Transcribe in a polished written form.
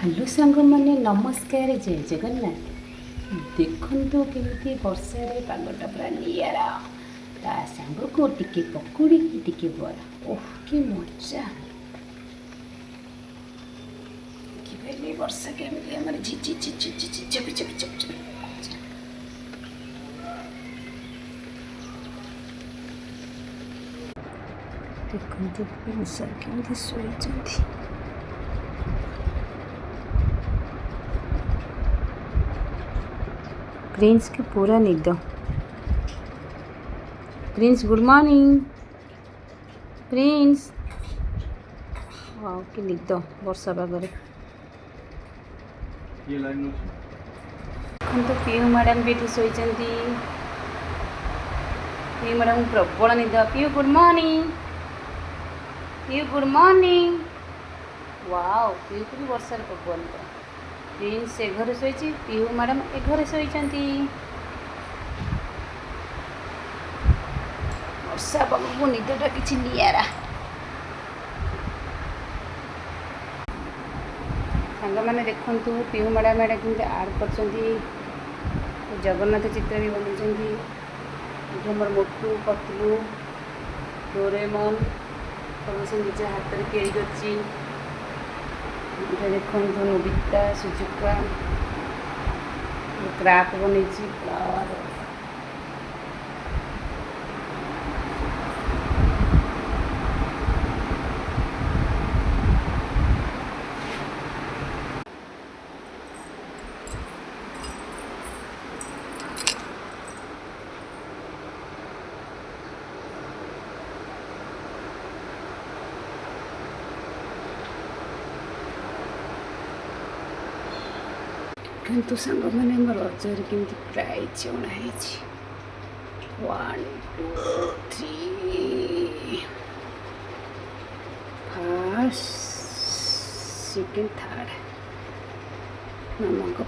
Hello सांग मैंने नमस्कार जय जगन्नाथ। देखु केमी वर्षा पागटा पूरा निरा ता सांग को टिके पकुड़ी टिके बरा ओह कि मजा कि वर्षा केमी आम झिझि झिझि झिझि चपी चपी चपी चपी देखु सर केमी शोई प्रिंस के पूरा निद। Prince good morning Prince. Wow कि निद वर्षा पागरे। तो पीहू मैडम भी शोई पीहू मैडम प्रबल निद। Pihu good morning Pihu good morning. Wow Pihu को भी वर्षा प्रबल निद। प्रिंस से घर शोई पीहू मैडम ए घर शोई वर्षा पागू निदटा किसी निरा। सांग मैंने देखु पीहू मैडम एडा केमती आड कर जगन्नाथ चित्र भी बनाई। मोर मोटू पतलू डोरेमन सब से निज हाथ में तैयारी कर। देखो नोबिता सुजुका क्राफ्ट बन फ्लावर किंतु सांग मैंने मोर रजर केमती prize Anai 1 2 3 first second third मामा